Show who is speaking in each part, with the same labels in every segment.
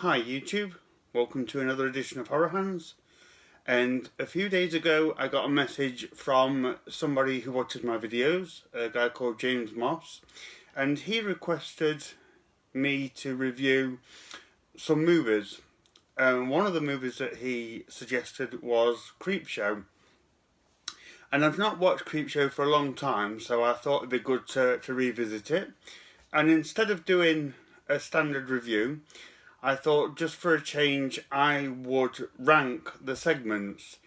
Speaker 1: Hi YouTube, welcome to another edition of Horror Hands. And a few days ago I got a message from somebody who watches my videos, a guy called James Moss, and he requested me to review some movies. One of the movies that he suggested was Creepshow. And I've not watched Creepshow for a long time, so I thought it'd be good to revisit it. And instead of doing a standard review, I thought just for a change I would rank the segments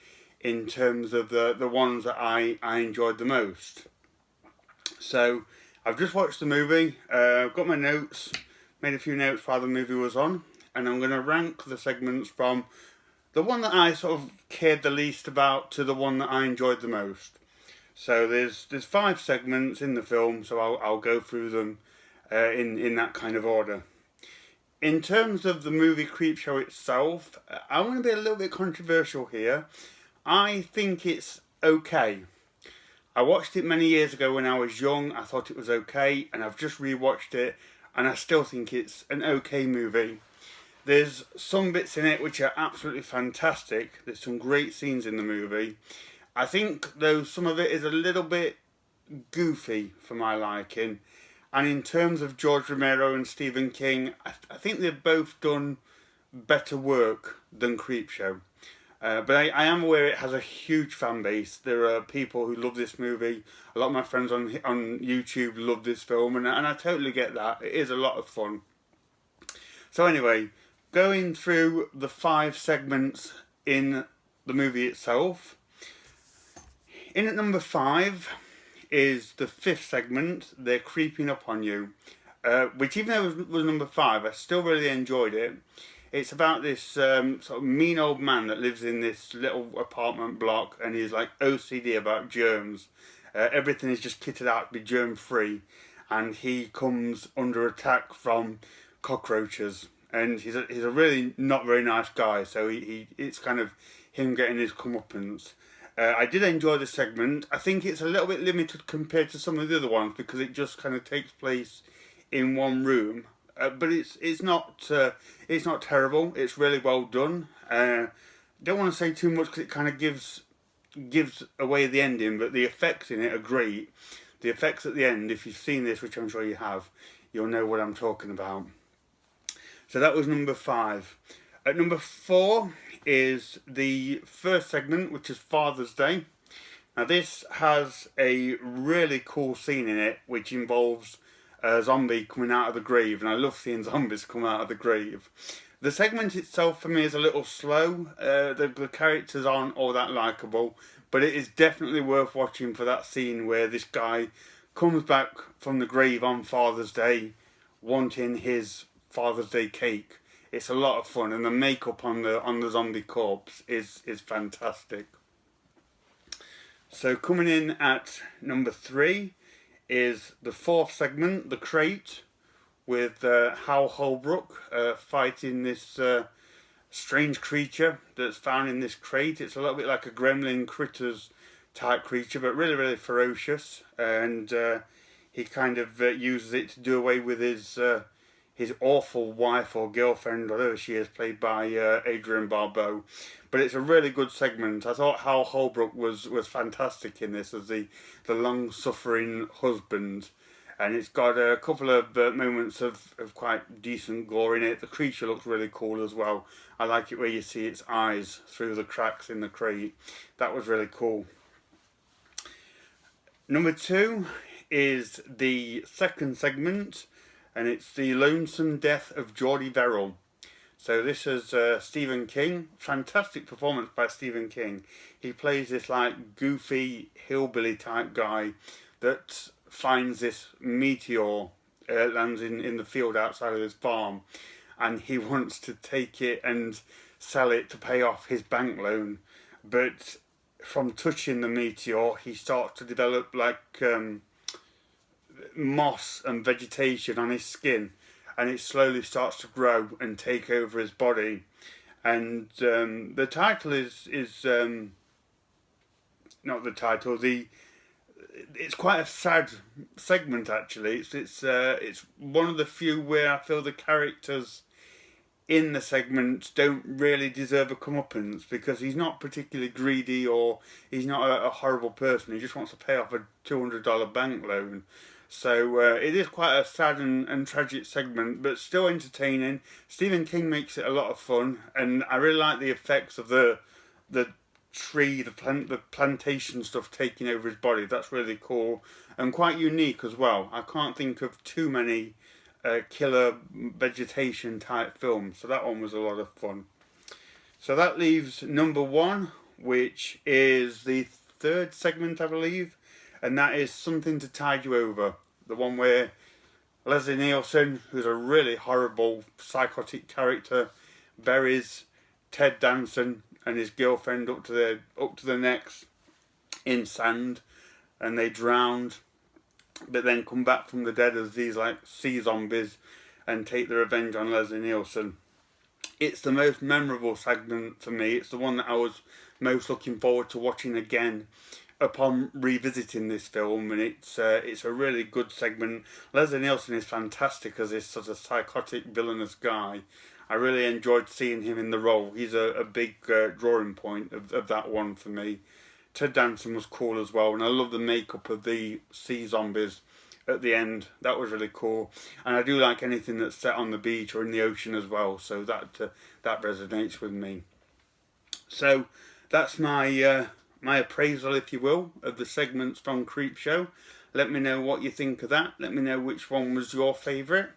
Speaker 1: in terms of the ones that I enjoyed the most. So I've just watched the movie, I've got my notes, made a few notes while the movie was on, and I'm going to rank the segments from the one that I sort of cared the least about to the one that I enjoyed the most. So there's 5 segments in the film, so I'll go through them in that kind of order. In terms of the movie Creepshow itself, I want to be a little bit controversial here. I think it's okay. I watched it many years ago when I was young. I thought it was okay, and I've just rewatched it, and I still think it's an okay movie. There's some bits in it which are absolutely fantastic. There's some great scenes in the movie. I think, though, some of it is a little bit goofy for my liking. And in terms of George Romero and Stephen King, I think they've both done better work than Creepshow. But I am aware it has a huge fan base. There are people who love this movie. A lot of my friends on YouTube love this film, and I totally get that. It is a lot of fun. So anyway, going through the 5 segments in the movie itself. In at number 5 is the 5th segment, They're Creeping Up on You, which even though it was number 5, I still really enjoyed it. It's about this sort of mean old man that lives in this little apartment block, and he's like OCD about germs. Everything is just kitted out to be germ free, and he comes under attack from cockroaches. And he's a really not very nice guy, so it's kind of him getting his comeuppance. I did enjoy the segment. I think it's a little bit limited compared to some of the other ones because it just kind of takes place in one room. But it's not terrible. It's really well done. Don't want to say too much because it kind of gives away the ending. But the effects in it are great. The effects at the end, if you've seen this, which I'm sure you have, you'll know what I'm talking about. So that was number 5. At number 4 is the first segment, which is Father's Day. Now this has a really cool scene in it, which involves a zombie coming out of the grave, and I love seeing zombies come out of the grave. The segment itself for me is a little slow. The characters aren't all that likeable, but it is definitely worth watching for that scene where this guy comes back from the grave on Father's Day, wanting his Father's Day cake. It's a lot of fun, and the makeup on the zombie corpse is fantastic. So coming in at number 3 is the 4th segment, The Crate, with Hal Holbrook fighting this strange creature that's found in this crate. It's a little bit like a gremlin critters type creature, but really, really ferocious. And he kind of uses it to do away with his awful wife or girlfriend, whatever she is, played by Adrienne Barbeau. But it's a really good segment. I thought Hal Holbrook was fantastic in this as the long-suffering husband. And it's got a couple of moments of quite decent gore in it. The creature looks really cool as well. I like it where you see its eyes through the cracks in the crate. That was really cool. Number 2 is the 2nd segment, and it's the Lonesome Death of Geordie Verrill. So this is Stephen King. Fantastic performance by Stephen King. He plays this like goofy hillbilly type guy that finds this meteor, lands in the field outside of his farm, and he wants to take it and sell it to pay off his bank loan. But from touching the meteor, he starts to develop like moss and vegetation on his skin, and it slowly starts to grow and take over his body. And the title is not the title. It's quite a sad segment actually. It's one of the few where I feel the characters in the segments don't really deserve a comeuppance, because he's not particularly greedy, or he's not a horrible person. He just wants to pay off a $200 bank loan. So it is quite a sad and tragic segment, but still entertaining. Stephen King makes it a lot of fun, and I really like the effects of the tree, the plantation stuff taking over his body. That's really cool and quite unique as well. I can't think of too many killer vegetation type films, so that one was a lot of fun. So that leaves number one, which is the third segment, I believe, and that is Something to Tide You Over. The one where Leslie Nielsen, who's a really horrible psychotic character, buries Ted Danson and his girlfriend up to their necks in sand, and they drowned, but then come back from the dead as these like sea zombies and take their revenge on Leslie Nielsen. It's the most memorable segment for me. It's the one that I was most looking forward to watching again upon revisiting this film, and it's a really good segment. Leslie Nielsen is fantastic as this sort of psychotic villainous guy. I really enjoyed seeing him in the role. He's a big drawing point of that one for me. Ted Danson was cool as well, and I love the makeup of the sea zombies at the end. That was really cool, and I do like anything that's set on the beach or in the ocean as well, so that resonates with me. So that's my my appraisal, if you will, of the segments from Creepshow. Let me know what you think of that. Let me know which one was your favourite.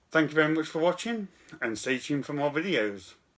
Speaker 1: Thank you very much for watching, and stay tuned for more videos.